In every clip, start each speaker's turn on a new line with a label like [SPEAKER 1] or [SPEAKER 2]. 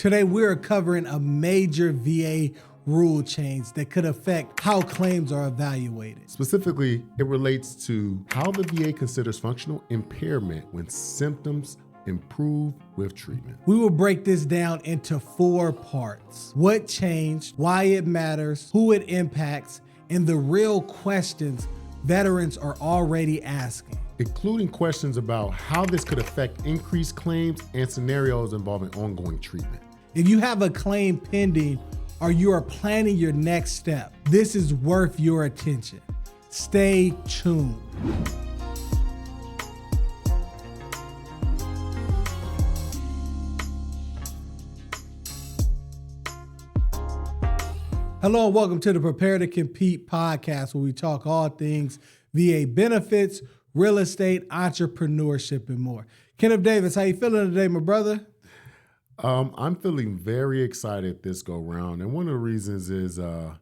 [SPEAKER 1] Today, we're covering a major VA rule change that could affect how claims are evaluated.
[SPEAKER 2] Specifically, it relates to how the VA considers functional impairment when symptoms improve with treatment.
[SPEAKER 1] We will break this down into 4 parts: what changed, why it matters, who it impacts, and the real questions veterans are already asking,
[SPEAKER 2] Including questions about how this could affect increased claims and scenarios involving ongoing treatment.
[SPEAKER 1] If you have a claim pending or you are planning your next step, this is worth your attention. Stay tuned. Hello and welcome to the Prepare to Compete podcast, where we talk all things VA benefits, real estate, entrepreneurship, and more. Kenneth Davis, how you feeling today, my brother?
[SPEAKER 2] I'm feeling very excited this go round, and one of the reasons is the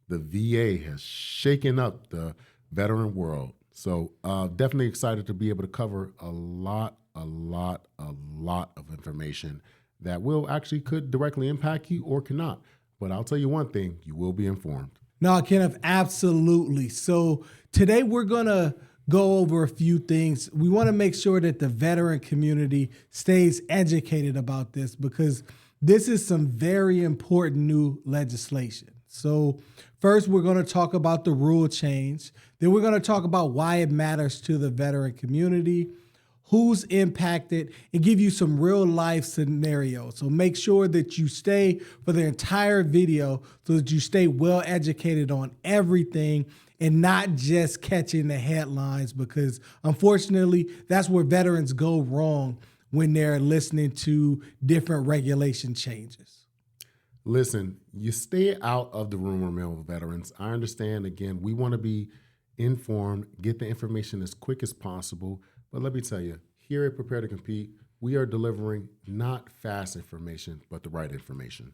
[SPEAKER 2] VA has shaken up the veteran world. So definitely excited to be able to cover a lot of information that could directly impact you or cannot. But I'll tell you one thing, you will be informed.
[SPEAKER 1] No, Kenneth, absolutely. So today we're going to go over a few things. We want to make sure that the veteran community stays educated about this, because this is some very important new legislation. So first, we're going to talk about the rule change. Then we're going to talk about why it matters to the veteran community, who's impacted, and give you some real life scenarios. So make sure that you stay for the entire video so that you stay well educated on everything and not just catching the headlines, because unfortunately, that's where veterans go wrong when they're listening to different regulation changes.
[SPEAKER 2] Listen, you stay out of the rumor mill with veterans. I understand, again, we want to be informed, get the information as quick as possible. But let me tell you, here at Prepare to Compete, we are delivering not fast information, but the right information.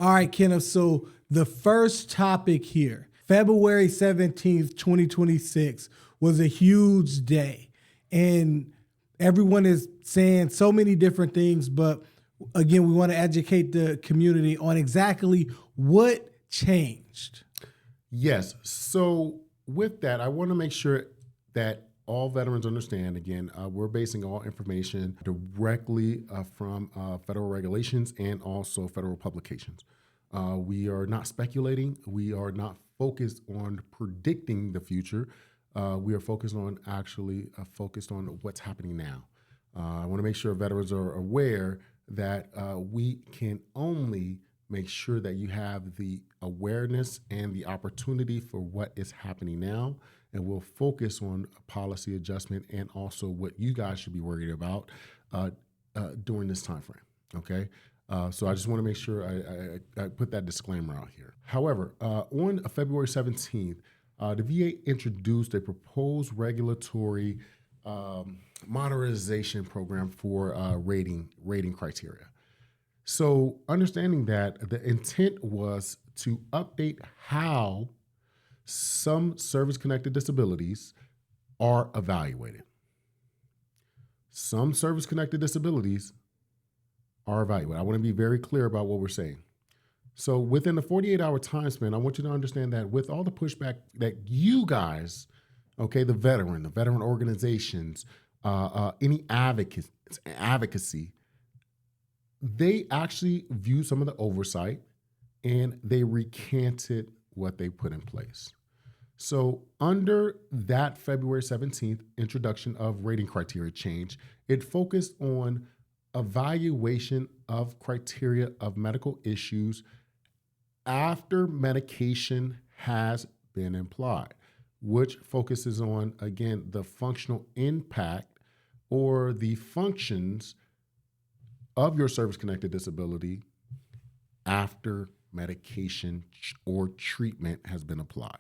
[SPEAKER 1] All right, Kenneth, so the first topic here, February 17th, 2026, was a huge day. And everyone is saying so many different things, but again, we want to educate the community on exactly what changed.
[SPEAKER 2] Yes, so with that, I want to make sure that all veterans understand, again, we're basing all information directly from federal regulations and also federal publications. We are not speculating. We are not focused on predicting the future. We are focused on what's happening now. I want to make sure veterans are aware that we can only make sure that you have the awareness and the opportunity for what is happening now, and we'll focus on policy adjustment and also what you guys should be worried about during this time frame, okay? So I just want to make sure I put that disclaimer out here. However, on February 17th, the VA introduced a proposed regulatory modernization program for rating criteria. So understanding that the intent was to update how some service-connected disabilities are evaluated. Some service-connected disabilities are evaluated. I want to be very clear about what we're saying. So within the 48-hour time span, I want you to understand that with all the pushback that you guys, okay, the veteran organizations, any advocacy, they actually viewed some of the oversight and they recanted what they put in place. So under that February 17th introduction of rating criteria change, it focused on evaluation of criteria of medical issues after medication has been applied, which focuses on, again, the functional impact or the functions of your service-connected disability after medication or treatment has been applied.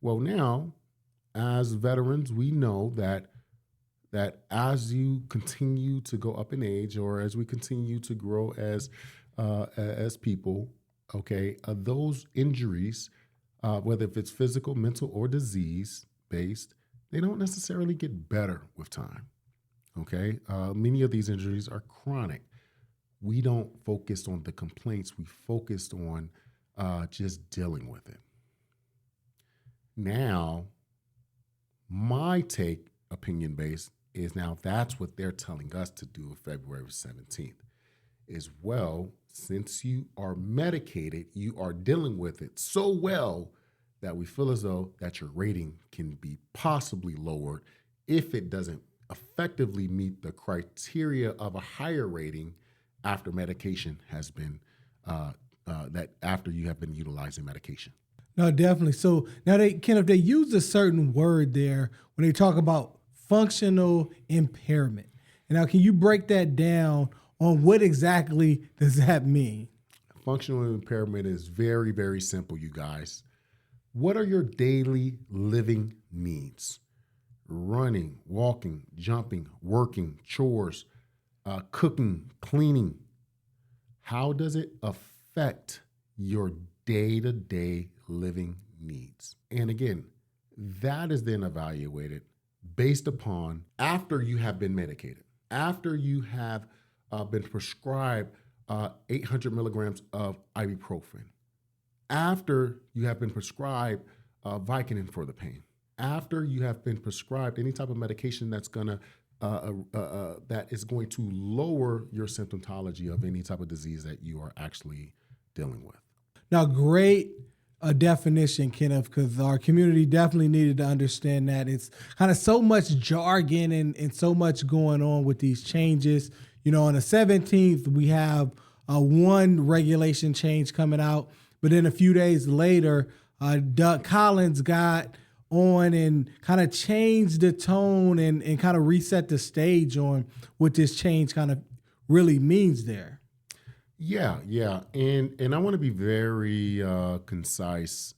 [SPEAKER 2] Well, now, as veterans, we know that as you continue to go up in age, or as we continue to grow as people, okay, those injuries, whether if it's physical, mental, or disease-based, they don't necessarily get better with time, okay? Many of these injuries are chronic. we don't focus on the complaints. We focused on just dealing with it. Now, my take, opinion based, is now that's what they're telling us to do February 17th. Is, well, since you are medicated, you are dealing with it so well that we feel as though that your rating can be possibly lowered if it doesn't effectively meet the criteria of a higher rating after medication has been that after you have been utilizing medication.
[SPEAKER 1] No, definitely. So now Kenneth, they use a certain word there when they talk about functional impairment. And now, can you break that down on what exactly does that mean?
[SPEAKER 2] Functional impairment is very, very simple, you guys. What are your daily living needs? Running, walking, jumping, working, chores, cooking, cleaning. How does it affect your day-to-day living needs? And again, that is then evaluated based upon after you have been medicated, after you have been prescribed 800 milligrams of ibuprofen, after you have been prescribed Vicodin for the pain, after you have been prescribed any type of medication that's gonna that is going to lower your symptomatology of any type of disease that you are actually dealing with.
[SPEAKER 1] Now, great definition, Kenneth, because our community definitely needed to understand that. It's kind of so much jargon and so much going on with these changes. You know, on the 17th, we have one regulation change coming out, but then a few days later, Doug Collins got on and kind of changed the tone and kind of reset the stage on what this change kind of really means there.
[SPEAKER 2] Yeah. And I want to be very concise.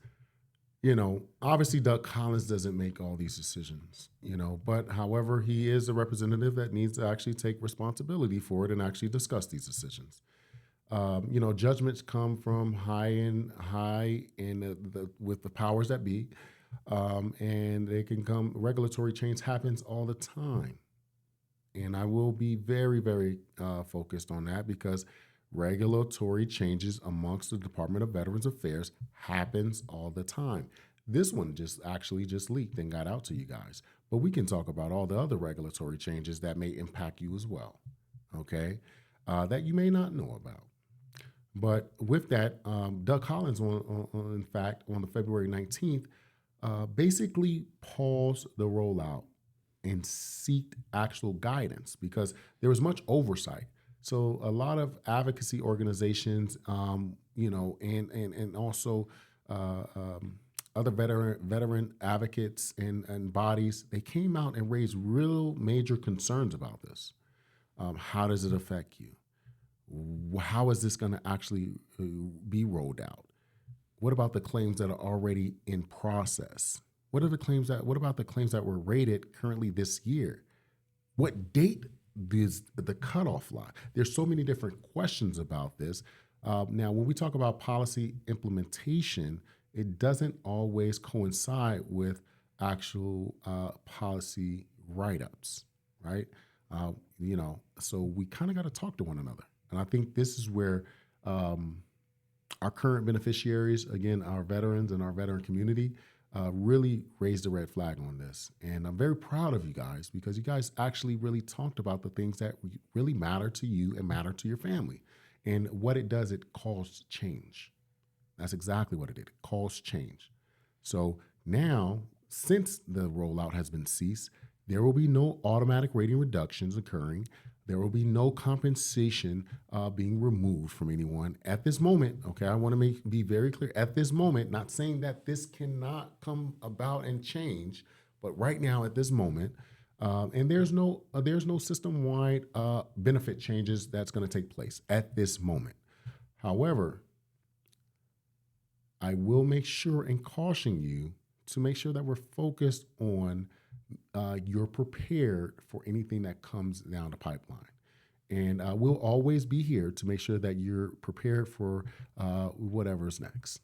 [SPEAKER 2] You know, obviously Doug Collins doesn't make all these decisions, you know, but however, he is a representative that needs to actually take responsibility for it and actually discuss these decisions. You know, judgments come from high in with the powers that be, and they can come. Regulatory change happens all the time, and I will be very, very focused on that because regulatory changes amongst the Department of Veterans Affairs happens all the time. This one just leaked and got out to you guys, but we can talk about all the other regulatory changes that may impact you as well. Okay, that you may not know about. But with that, Doug Collins, in fact, on the February 19th, basically paused the rollout and seeked actual guidance because there was much oversight. So a lot of advocacy organizations, you know, and also other veteran advocates and bodies, they came out and raised real major concerns about this. How does it affect you? How is this going to actually be rolled out? What about the claims that are already in process? What about the claims that were rated currently this year? What date does the cutoff lie? There's so many different questions about this. Now, when we talk about policy implementation, it doesn't always coincide with actual policy write-ups, right? You know, so we kind of got to talk to one another. And I think this is where our current beneficiaries, again, our veterans and our veteran community, really raised a red flag on this. And I'm very proud of you guys because you guys actually really talked about the things that really matter to you and matter to your family. And what it does, it calls change. That's exactly what it did. It calls change. So now, since the rollout has been ceased, there will be no automatic rating reductions occurring. There will be no compensation being removed from anyone at this moment. Okay, I want to be very clear. At this moment, not saying that this cannot come about and change, but right now at this moment, and there's no system-wide benefit changes that's going to take place at this moment. However, I will make sure and caution you to make sure that we're focused on you're prepared for anything that comes down the pipeline. And we'll always be here to make sure that you're prepared for whatever's next.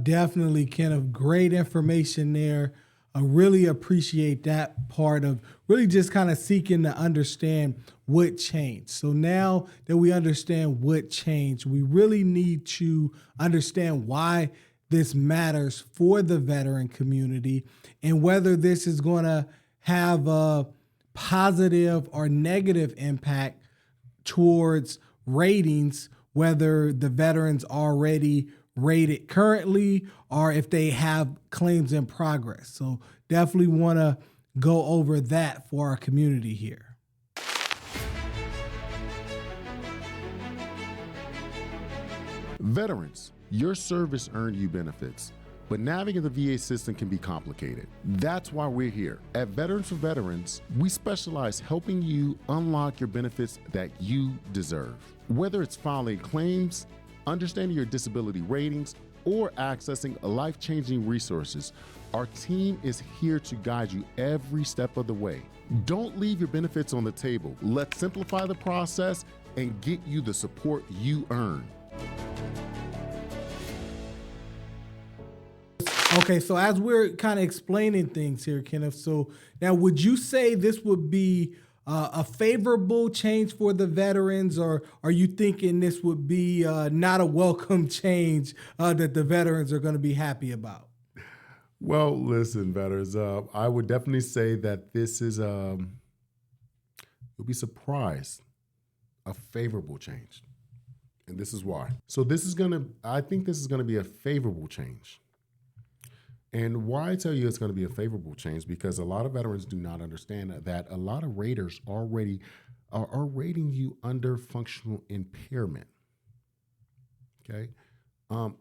[SPEAKER 1] Definitely, Kenneth. Great information there. I really appreciate that part of really just kind of seeking to understand what changed. So now that we understand what changed, we really need to understand why this matters for the veteran community and whether this is going to have a positive or negative impact towards ratings, whether the veterans already rated currently or if they have claims in progress. So definitely want to go over that for our community here.
[SPEAKER 2] Veterans, your service earned you benefits, but navigating the VA system can be complicated. That's why we're here. At Veterans for Veterans, we specialize helping you unlock your benefits that you deserve. Whether it's filing claims, understanding your disability ratings, or accessing life-changing resources, our team is here to guide you every step of the way. Don't leave your benefits on the table. Let's simplify the process and get you the support you earn.
[SPEAKER 1] Okay, so as we're kind of explaining things here, Kenneth, so now would you say this would be a favorable change for the veterans, or are you thinking this would be not a welcome change that the veterans are going to be happy about?
[SPEAKER 2] Well, listen, veterans, I would definitely say that this is, you'll be surprised, a favorable change. And this is why. So I think this is going to be a favorable change. And why I tell you it's going to be a favorable change, because a lot of veterans do not understand that a lot of raters already are rating you under functional impairment. Okay.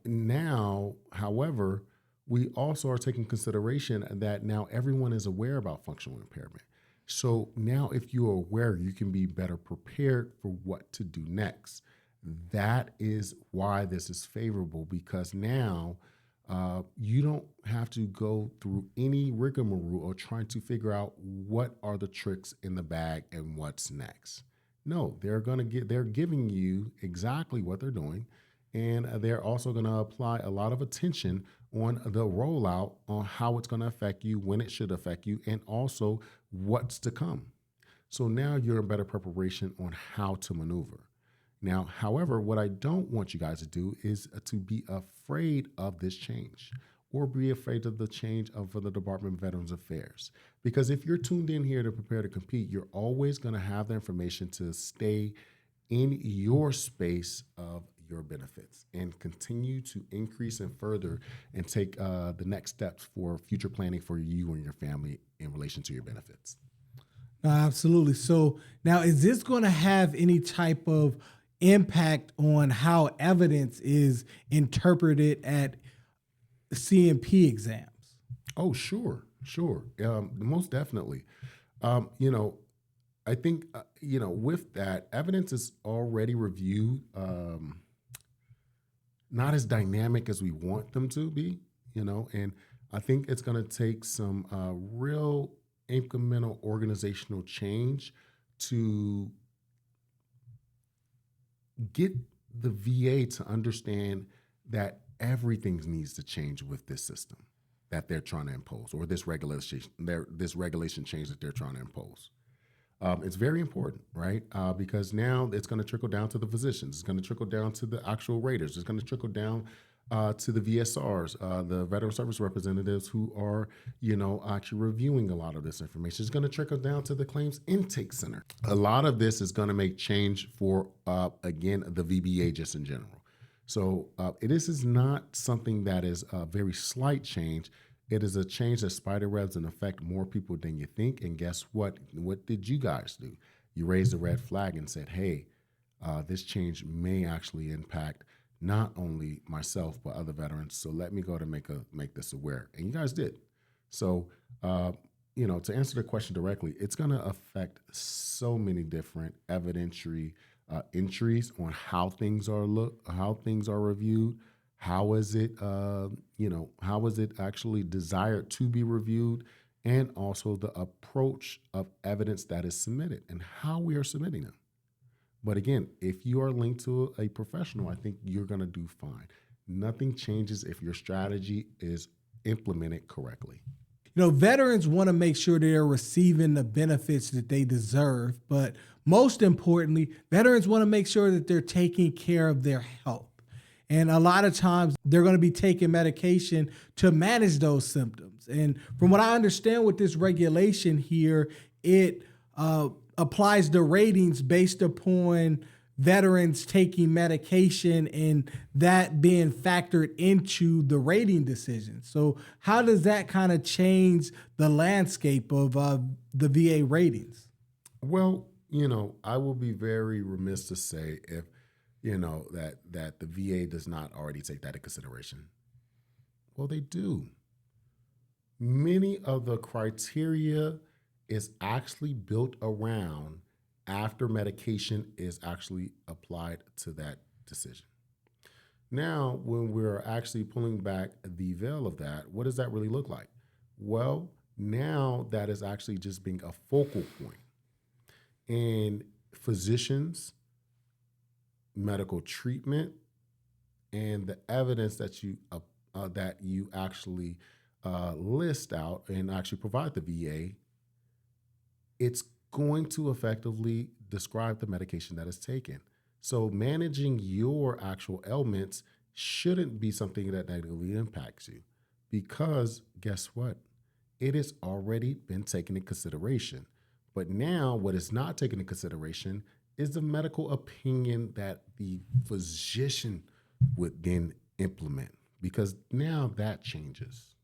[SPEAKER 2] Now, however, we also are taking consideration that now everyone is aware about functional impairment. So now if you're aware, you can be better prepared for what to do next. That is why this is favorable, because now you don't have to go through any rigmarole or trying to figure out what are the tricks in the bag and what's next. No, they're giving you exactly what they're doing, and they're also going to apply a lot of attention on the rollout, on how it's going to affect you, when it should affect you, and also what's to come. So now you're in better preparation on how to maneuver. Now, however, what I don't want you guys to do is to be afraid of this change or be afraid of the change for the Department of Veterans Affairs. Because if you're tuned in here to prepare to compete, you're always going to have the information to stay in your space of your benefits and continue to increase and further and take the next steps for future planning for you and your family in relation to your benefits.
[SPEAKER 1] No, absolutely. So now, is this going to have any type of impact on how evidence is interpreted at CMP exams?
[SPEAKER 2] Oh, sure. Most definitely. I think, with that, evidence is already reviewed, not as dynamic as we want them to be, and I think it's going to take some real incremental organizational change to get the VA to understand that everything needs to change with this system that they're trying to impose, or this regulation change that they're trying to impose. It's very important, right? Because now it's going to trickle down to the physicians. It's going to trickle down to the actual raters. It's going to trickle down to the VSRs, the Veteran Service Representatives who are, actually reviewing a lot of this information. It's going to trickle down to the Claims Intake Center. A lot of this is going to make change for, again, the VBA just in general. So this is not something that is a very slight change. It is a change that spider webs and affect more people than you think. And guess what? What did you guys do? You raised a red flag and said, hey, this change may actually impact not only myself, but other veterans. So let me go to make this aware. And you guys did. So, to answer the question directly, it's going to affect so many different evidentiary entries on how things are reviewed. How is it, how is it actually desired to be reviewed? And also the approach of evidence that is submitted and how we are submitting them. But again, if you are linked to a professional, I think you're going to do fine. Nothing changes if your strategy is implemented correctly.
[SPEAKER 1] Veterans want to make sure they're receiving the benefits that they deserve, but most importantly, veterans want to make sure that they're taking care of their health. And a lot of times they're going to be taking medication to manage those symptoms. And from what I understand with this regulation here, it applies the ratings based upon veterans taking medication and that being factored into the rating decision. So how does that kind of change the landscape of the VA ratings?
[SPEAKER 2] Well, I will be very remiss to say if that the VA does not already take that into consideration. Well, they do. Many of the criteria is actually built around after medication is actually applied to that decision. Now, when we're actually pulling back the veil of that, what does that really look like? Well, now that is actually just being a focal point. And physicians, medical treatment, and the evidence that you actually list out and actually provide the VA, it's going to effectively describe the medication that is taken. So managing your actual ailments shouldn't be something that negatively impacts you, because guess what? It has already been taken into consideration. But now what is not taken into consideration is the medical opinion that the physician would then implement, because now that changes.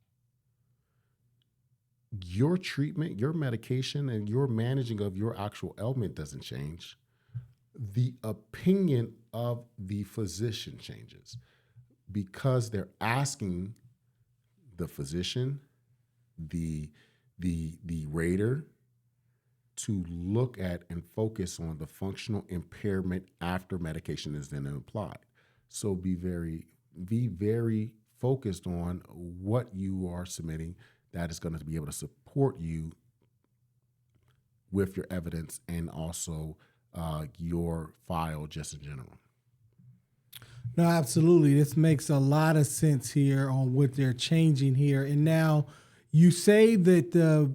[SPEAKER 2] Your treatment, your medication, and your managing of your actual ailment doesn't change. The opinion of the physician changes, because they're asking the physician, the rater, to look at and focus on the functional impairment after medication is then applied. So be very focused on what you are submitting that is going to be able to support you with your evidence and also your file just in general.
[SPEAKER 1] No, absolutely. This makes a lot of sense here on what they're changing here. And now you say that the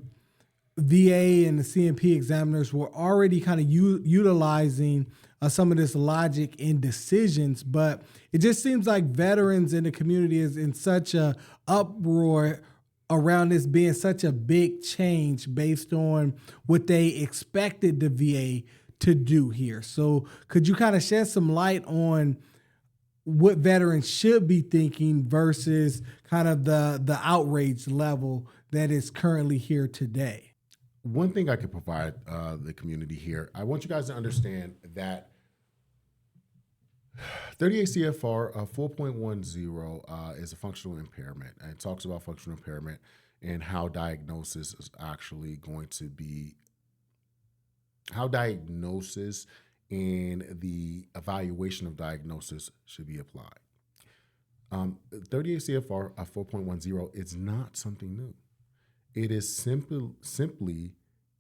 [SPEAKER 1] VA and the CMP examiners were already kind of utilizing some of this logic in decisions, but it just seems like veterans in the community is in such a uproar around this being such a big change based on what they expected the VA to do here. So could you kind of shed some light on what veterans should be thinking versus kind of the outrage level that is currently here today?
[SPEAKER 2] One thing I could provide the community here, I want you guys to understand that 38 CFR 4.10 is a functional impairment, and it talks about functional impairment and how diagnosis is actually going to be, how diagnosis and the evaluation of diagnosis should be applied. 38 CFR 4.10 is not something new. It is simply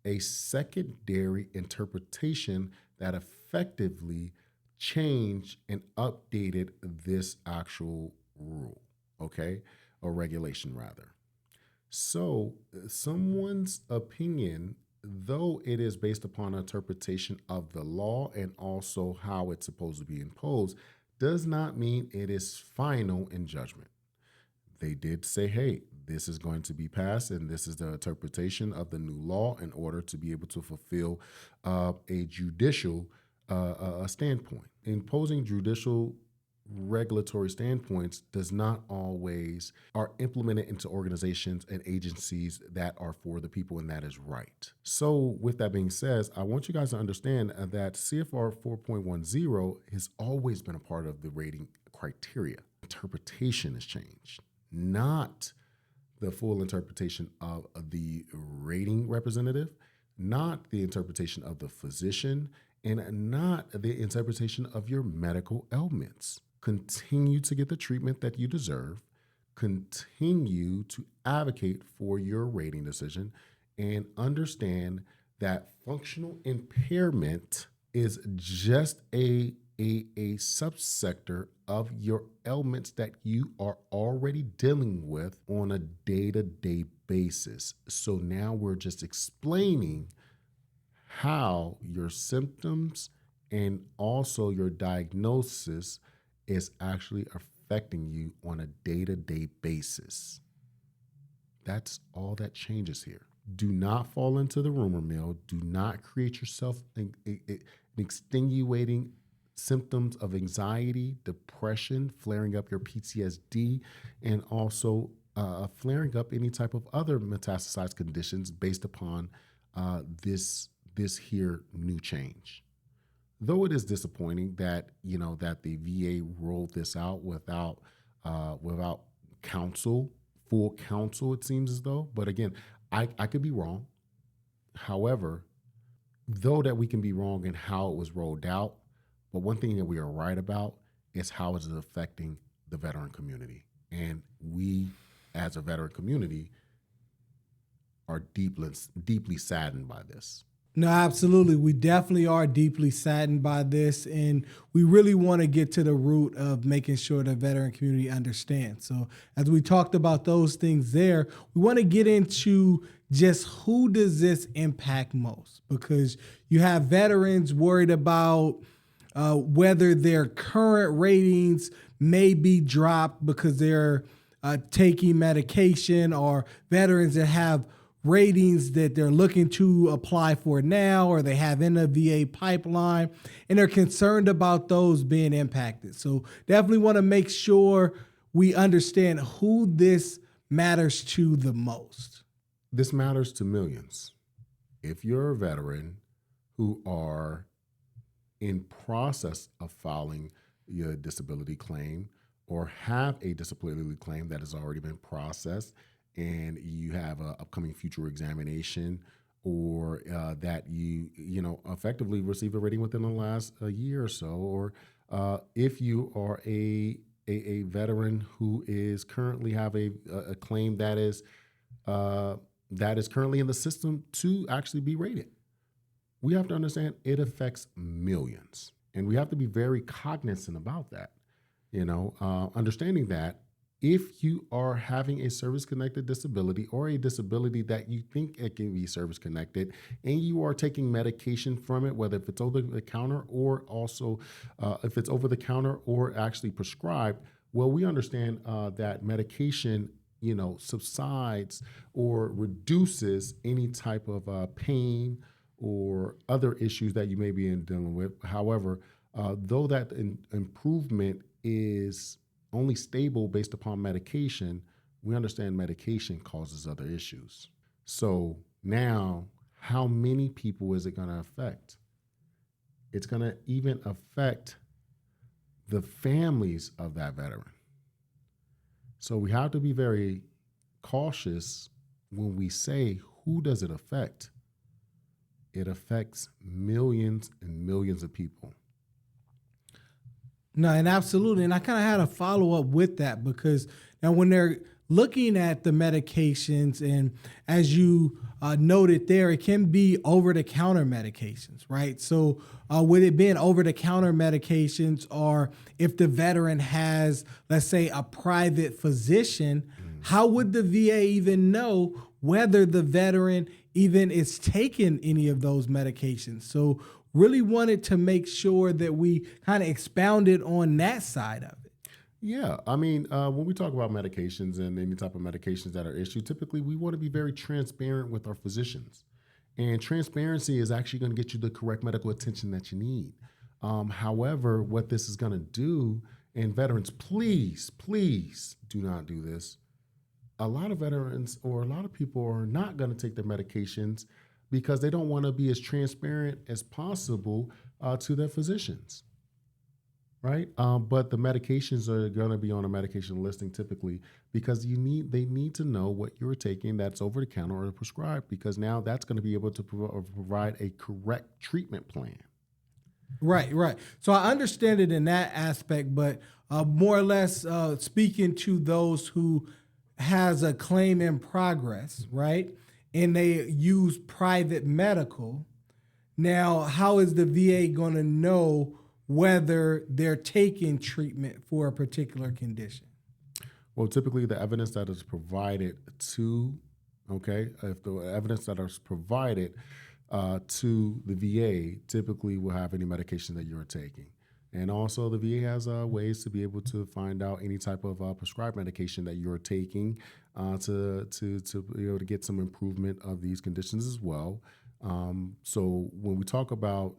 [SPEAKER 2] a secondary interpretation that effectively changed and updated this actual rule, okay, or regulation rather. So someone's opinion, though it is based upon interpretation of the law and also how it's supposed to be imposed, does not mean it is final in judgment. They did say, hey, this is going to be passed, and this is the interpretation of the new law in order to be able to fulfill a judicial standpoint. Imposing judicial regulatory standpoints does not always are implemented into organizations and agencies that are for the people, and that is right. So with that being said, I want you guys to understand that CFR 4.10 has always been a part of the rating criteria. Interpretation has changed, not the full interpretation of the rating representative, not the interpretation of the physician, and not the interpretation of your medical ailments. Continue to get the treatment that you deserve. Continue to advocate for your rating decision, and understand that functional impairment is just a a subsector of your ailments that you are already dealing with on a day-to-day basis. So now we're just explaining how your symptoms and also your diagnosis is actually affecting you on a day-to-day basis. That's all that changes here. Do not fall into the rumor mill. Do not create yourself an extenuating symptoms of anxiety, depression, flaring up your PTSD, and also flaring up any type of other metastasized conditions based upon this here new change. Though it is disappointing that that the VA rolled this out without counsel, full counsel, it seems as though. But again, I could be wrong. However, though that we can be wrong in how it was rolled out, but one thing that we are right about is how it is affecting the veteran community. And we, as a veteran community, are deeply saddened by this.
[SPEAKER 1] No, absolutely. We definitely are deeply saddened by this, and we really want to get to the root of making sure the veteran community understands. So as we talked about those things there, we want to get into just who does this impact most, because you have veterans worried about whether their current ratings may be dropped because they're taking medication, or veterans that have ratings that they're looking to apply for now, or they have in the VA pipeline, and they're concerned about those being impacted. So definitely want to make sure we understand who this matters to the most.
[SPEAKER 2] This matters to millions. If you're a veteran who are in process of filing your disability claim, or have a disability claim that has already been processed, and you have an upcoming future examination, or that you effectively receive a rating within the last year or so, or if you are a veteran who is currently have a claim that is currently in the system to actually be rated, we have to understand it affects millions, and we have to be very cognizant about that. Understanding that if you are having a service-connected disability, or a disability that you think it can be service-connected, and you are taking medication from it, whether if it's over the counter, or also if it's over the counter or actually prescribed, well, we understand that medication subsides or reduces any type of pain or other issues that you may be dealing with. However, though that improvement is only stable based upon medication, we understand medication causes other issues. So now, how many people is it going to affect? It's going to even affect the families of that veteran. So we have to be very cautious when we say, who does it affect? It affects millions and millions of people.
[SPEAKER 1] No, and absolutely. And I kind of had a follow up with that, because now when they're looking at the medications, and as you noted there, it can be over the counter medications, right? So with it being over the counter medications, or if the veteran has, let's say, a private physician, how would the VA even know whether the veteran even is taking any of those medications? So really wanted to make sure that we kind of expounded on that side of it.
[SPEAKER 2] Yeah, I mean, when we talk about medications and any type of medications that are issued, typically we want to be very transparent with our physicians. And transparency is actually going to get you the correct medical attention that you need. However, what this is going to do, and veterans, please do not do this. A lot of veterans, or a lot of people, are not going to take their medications because they don't want to be as transparent as possible to their physicians, right? But the medications are going to be on a medication listing typically, because they need to know what you're taking that's over the counter or prescribed, because now that's going to be able to provide a correct treatment plan.
[SPEAKER 1] Right. So I understand it in that aspect, but more or less speaking to those who has a claim in progress, right? And they use private medical. Now, how is the VA going to know whether they're taking treatment for a particular condition?
[SPEAKER 2] Well, typically the evidence that is provided to, if the evidence that is provided to the VA typically will have any medication that you're taking. And also the VA has ways to be able to find out any type of prescribed medication that you're taking to be able to get some improvement of these conditions as well. So when we talk about,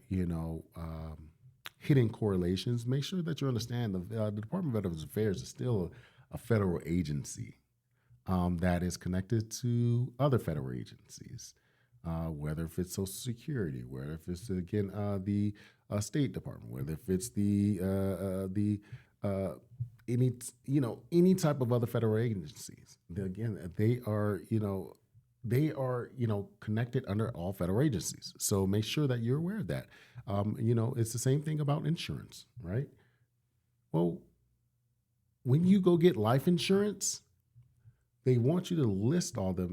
[SPEAKER 2] hidden correlations, make sure that you understand the Department of Veterans Affairs is still a federal agency that is connected to other federal agencies, whether if it's Social Security, whether if it's the State Department, whether if it's any type of other federal agencies. They are connected under all federal agencies. So make sure that you're aware of that. It's the same thing about insurance, right? Well, when you go get life insurance, they want you to list all the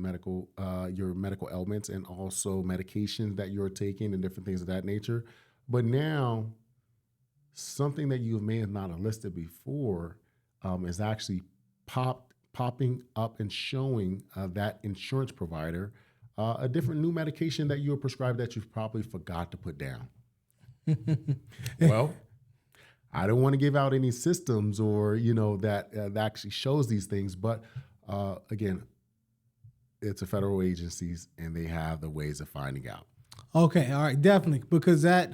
[SPEAKER 2] your medical ailments and also medications that you're taking and different things of that nature. But now, something that you may have not listed before is actually popping up and showing that insurance provider a different new medication that you were prescribed that you probably forgot to put down. Well, I don't want to give out any systems or that actually shows these things, but again, it's a federal agencies and they have the ways of finding out.
[SPEAKER 1] Okay, all right, definitely, because that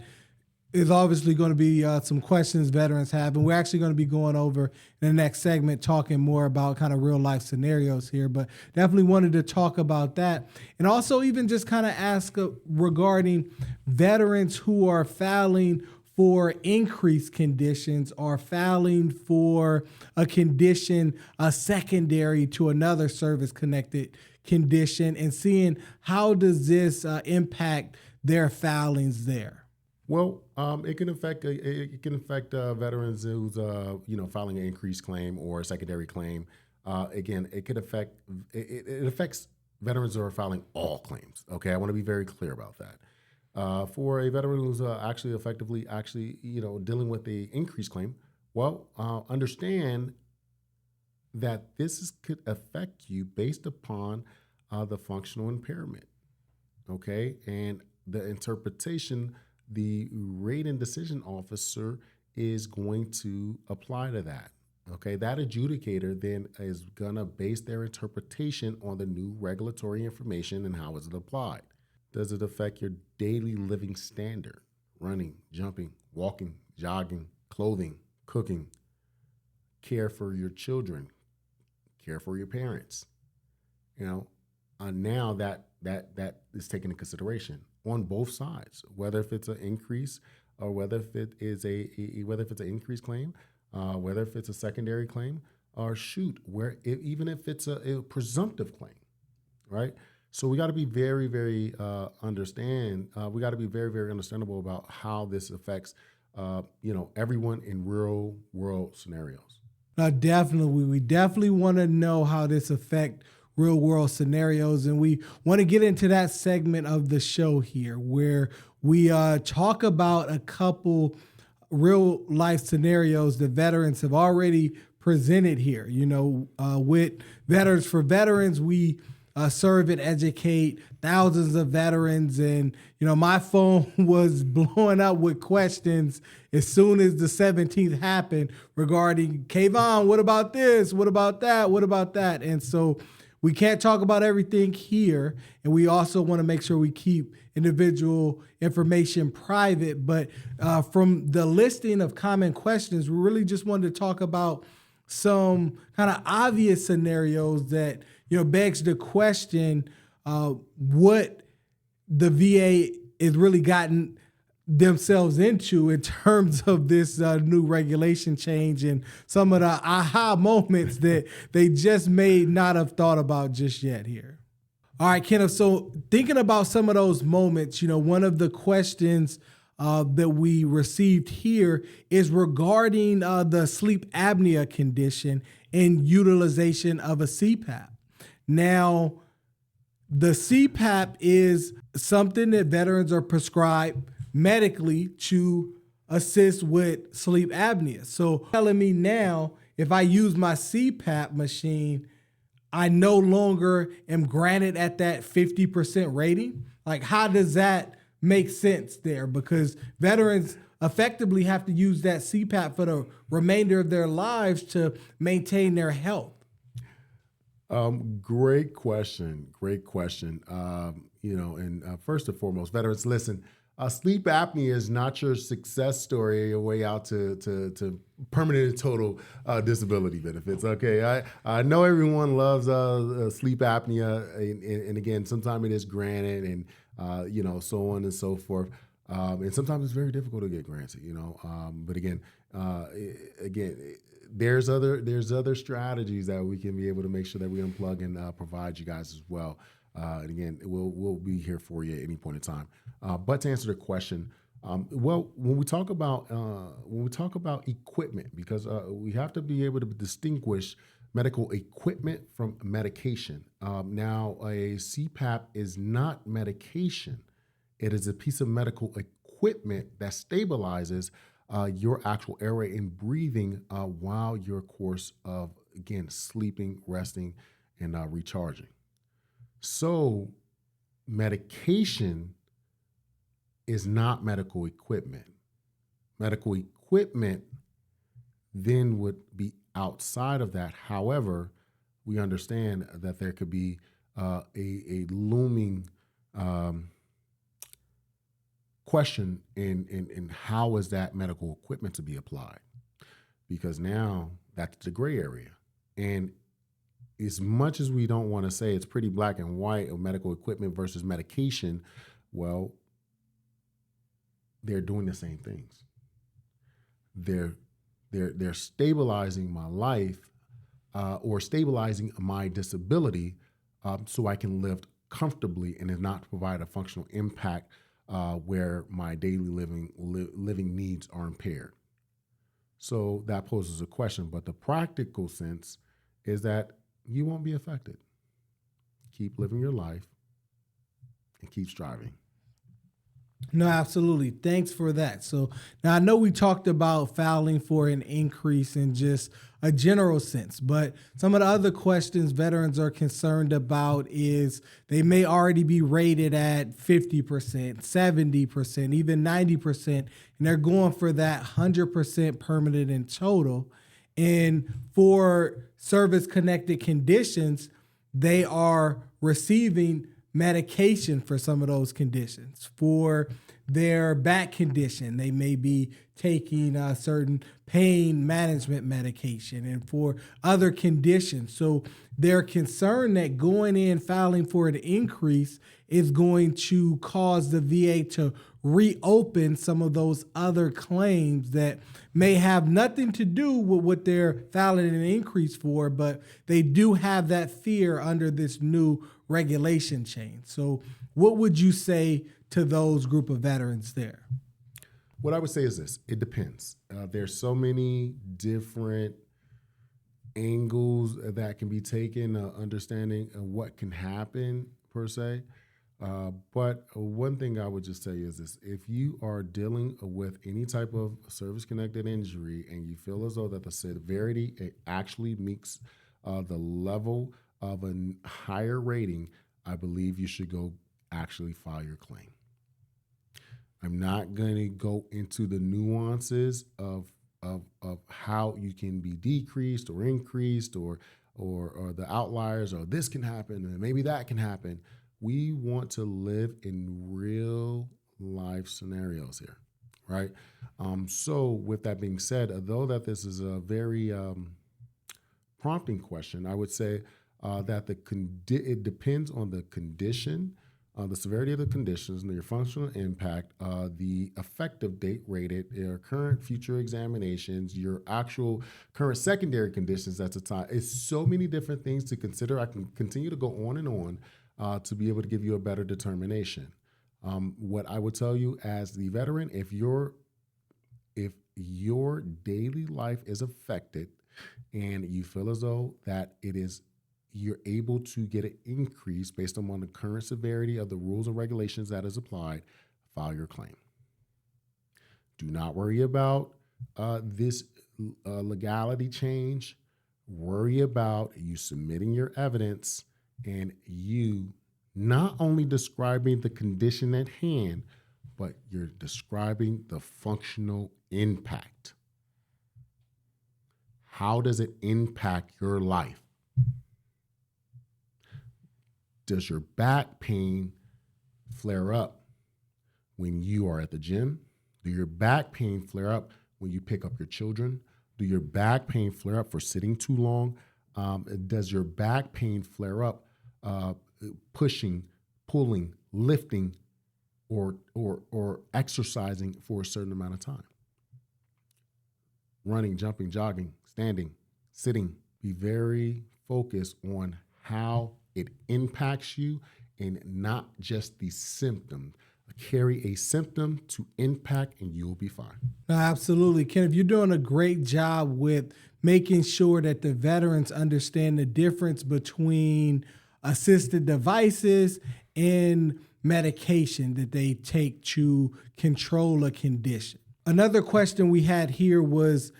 [SPEAKER 1] is obviously going to be some questions veterans have, and we're actually going to be going over in the next segment talking more about kind of real life scenarios here, but definitely wanted to talk about that. And also even just kind of ask regarding veterans who are filing for increased conditions or filing for a condition secondary to another service-connected condition, and seeing how does this impact their filings there.
[SPEAKER 2] Well, it can affect veterans who's filing an increased claim or a secondary claim. Again, it affects veterans who are filing all claims. Okay, I want to be very clear about that. For a veteran who's effectively dealing with the increased claim, well, understand that could affect you based upon the functional impairment. Okay, and the interpretation the rating decision officer is going to apply to that. Okay, that adjudicator then is going to base their interpretation on the new regulatory information and how is it applied. Does it affect your daily living standard? Running, jumping, walking, jogging, clothing, cooking, care for your children, care for your parents. Now that is taken into consideration on both sides, whether if it's an increase or whether if it is whether if it's an increased claim, whether if it's a secondary claim, or even if it's a presumptive claim, right? So we got to be very, very we got to be very, very understandable about how this affects everyone in real world scenarios.
[SPEAKER 1] Definitely, we definitely want to know how this affects real world scenarios. And we want to get into that segment of the show here where we talk about a couple real life scenarios that veterans have already presented here. With Veterans for Veterans, we serve and educate thousands of veterans. And, my phone was blowing up with questions as soon as the 17th happened regarding, Kayvon, what about this? What about that? What about that? And so we can't talk about everything here, and we also want to make sure we keep individual information private. But from the listing of common questions, we really just wanted to talk about some kind of obvious scenarios that begs the question what the VA is really gotten themselves into in terms of this new regulation change and some of the aha moments that they just may not have thought about just yet here. All right, Kenneth, so thinking about some of those moments, one of the questions that we received here is regarding the sleep apnea condition and utilization of a CPAP. Now, the CPAP is something that veterans are prescribed medically to assist with sleep apnea. So telling me now, if I use my CPAP machine, I no longer am granted at that 50% rating. Like, how does that make sense there? Because veterans effectively have to use that CPAP for the remainder of their lives to maintain their health.
[SPEAKER 2] Great question. Great question. First and foremost, veterans, listen. Sleep apnea is not your success story, your way out to permanent and total disability benefits. Okay, I know everyone loves sleep apnea, and again, sometimes it is granted, and so on and so forth. And sometimes it's very difficult to get granted. But again, there's other strategies that we can be able to make sure that we unplug and provide you guys as well. And again, we'll be here for you at any point in time. But to answer the question, when we talk about equipment, because we have to be able to distinguish medical equipment from medication. Now, a CPAP is not medication; it is a piece of medical equipment that stabilizes your actual airway and breathing while your course of, again, sleeping, resting, and recharging. So medication is not medical equipment. Medical equipment then would be outside of that. However, we understand that there could be a looming question in how is that medical equipment to be applied, because now that's the gray area. And as much as we don't want to say it's pretty black and white of medical equipment versus medication, well, they're doing the same things. They're stabilizing my life or stabilizing my disability so I can live comfortably and not provide a functional impact where my daily living needs are impaired. So that poses a question, but the practical sense is that you won't be affected. Keep living your life and keep striving.
[SPEAKER 1] No, absolutely. Thanks for that. So now I know we talked about filing for an increase in just a general sense, but some of the other questions veterans are concerned about is they may already be rated at 50%, 70%, even 90%, and they're going for that 100% permanent and total. And for service-connected conditions, they are receiving medication for some of those conditions. For their back condition, they may be taking a certain pain management medication, and for other conditions. So they're concerned that going in filing for an increase is going to cause the VA to reopen some of those other claims that may have nothing to do with what they're filing an increase for, but they do have that fear under this new regulation change. So what would you say to those group of veterans there?
[SPEAKER 2] What I would say is this: it depends. There's so many different angles that can be taken, understanding what can happen per se. But one thing I would just tell you is this: if you are dealing with any type of service-connected injury and you feel as though that the severity it actually meets the level of a higher rating, I believe you should go actually file your claim. I'm not going to go into the nuances of how you can be decreased or increased or the outliers, or this can happen and maybe that can happen. We want to live in real life scenarios here, right? So with that being said, although that this is a very prompting question, I would say that it depends on the condition, the severity of the conditions, and your functional impact, the effective date rated, your current future examinations, your actual current secondary conditions at the time. It's so many different things to consider. I can continue to go on and on to be able to give you a better determination. What I would tell you as the veteran, if your daily life is affected and you feel as though that you're able to get an increase based on the current severity of the rules and regulations that is applied, file your claim. Do not worry about this legality change. Worry about you submitting your evidence and you not only describing the condition at hand, but you're describing the functional impact. How does it impact your life? Does your back pain flare up when you are at the gym? Do your back pain flare up when you pick up your children? Do your back pain flare up for sitting too long? Does your back pain flare up pushing, pulling, lifting, or exercising for a certain amount of time? Running, jumping, jogging, standing, sitting. Be very focused on how it impacts you and not just the symptom. Carry a symptom to impact and you'll be fine.
[SPEAKER 1] No, absolutely. Kenneth, you're doing a great job with making sure that the veterans understand the difference between assisted devices and medication that they take to control a condition. Another question we had here was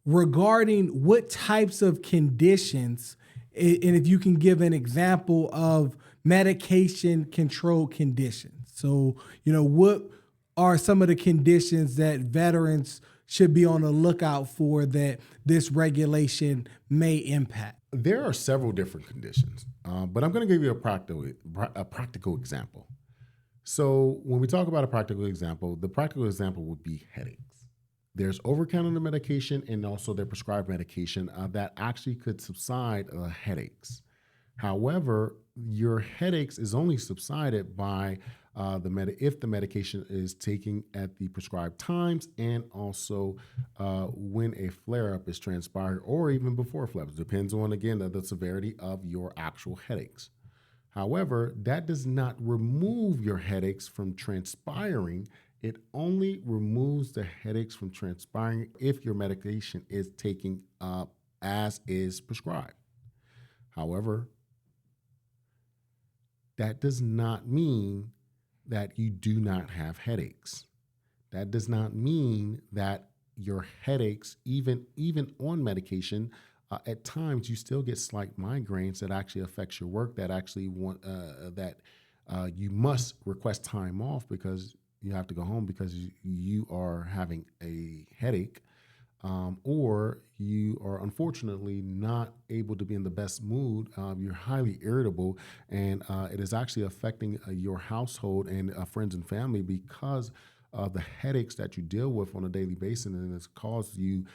[SPEAKER 1] regarding what types of conditions, and if you can give an example of medication controlled conditions. So, what are some of the conditions that veterans should be on the lookout for that this regulation may impact?
[SPEAKER 2] There are several different conditions, but I'm going to give you a practical example. So when we talk about a practical example, the practical example would be headaches. There's over-counting the medication and also their prescribed medication that actually could subside headaches. However, your headaches is only subsided by if the medication is taken at the prescribed times and also when a flare-up is transpired or even before flare-up. It depends on, again, the severity of your actual headaches. However, that does not remove your headaches from transpiring. It only removes the headaches from transpiring if your medication is taken as is prescribed. However, that does not mean that you do not have headaches. That does not mean that your headaches, even on medication, at times you still get slight migraines that actually affects your work. That actually you must request time off because you have to go home because you are having a headache, or you are unfortunately not able to be in the best mood. You're highly irritable, and it is actually affecting your household and friends and family because the headaches that you deal with on a daily basis, and it's caused you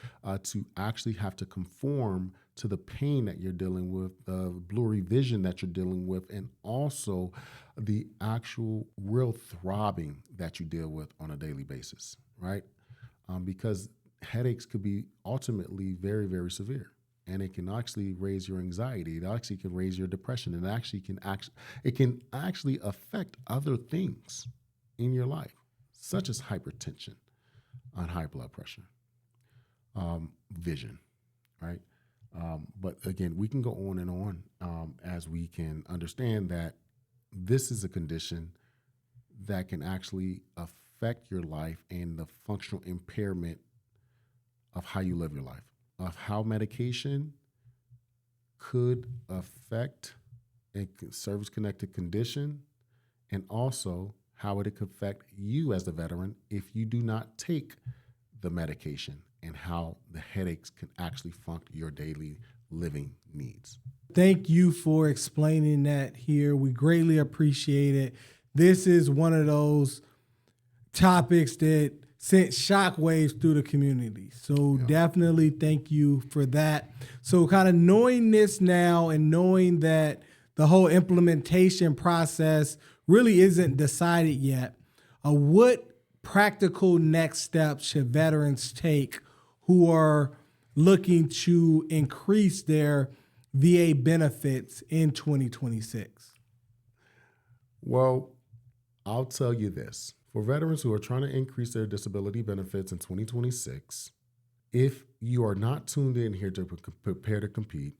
[SPEAKER 2] to actually have to conform to the pain that you're dealing with, the blurry vision that you're dealing with, and also the actual real throbbing that you deal with on a daily basis, right? Because headaches could be ultimately very, very severe, and it can actually raise your anxiety. It actually can raise your depression, and it can actually affect other things in your life, such as hypertension and high blood pressure, vision, right? But again, we can go on and on as we can understand that this is a condition that can actually affect your life and the functional impairment of how you live your life, of how medication could affect a service-connected condition, and also how it could affect you as the veteran if you do not take the medication, and how the headaches can actually function your daily living needs.
[SPEAKER 1] Thank you for explaining that here. We greatly appreciate it. This is one of those topics that sent shockwaves through the community. So definitely thank you for that. So kind of knowing this now and knowing that the whole implementation process really isn't decided yet, what practical next steps should veterans take who are looking to increase their VA benefits in 2026?
[SPEAKER 2] Well, I'll tell you this. For veterans who are trying to increase their disability benefits in 2026, if you are not tuned in here to prepare to compete,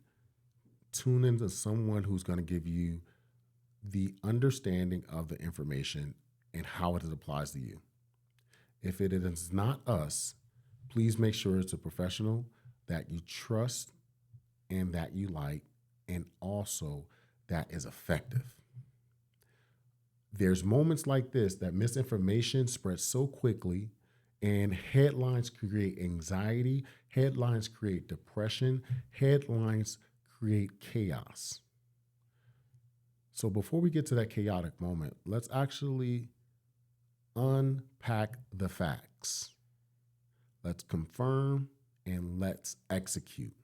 [SPEAKER 2] tune into someone who's going to give you the understanding of the information and how it applies to you. If it is not us, please make sure it's a professional that you trust and that you like, and also that is effective. There's moments like this that misinformation spreads so quickly, and headlines create anxiety, headlines create depression, headlines create chaos. So before we get to that chaotic moment, let's actually unpack the facts. Let's confirm and let's execute.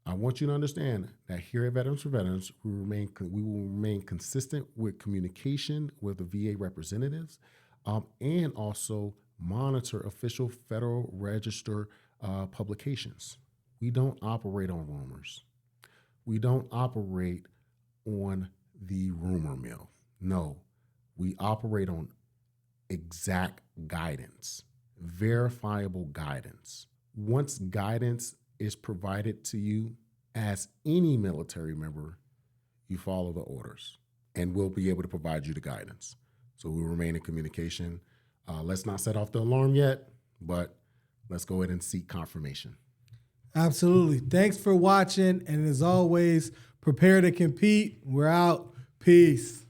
[SPEAKER 2] I want you to understand that here at Veterans for Veterans, we will remain consistent with communication with the VA representatives, and also monitor official Federal Register publications. We don't operate on rumors. We don't operate on the rumor mill. No, we operate on exact guidance, verifiable guidance. Once guidance is provided to you as any military member, you follow the orders, and we'll be able to provide you the guidance. So we'll remain in communication. Let's not set off the alarm yet, but let's go ahead and seek confirmation.
[SPEAKER 1] Absolutely. Thanks for watching. And as always, prepare to compete. We're out. Peace.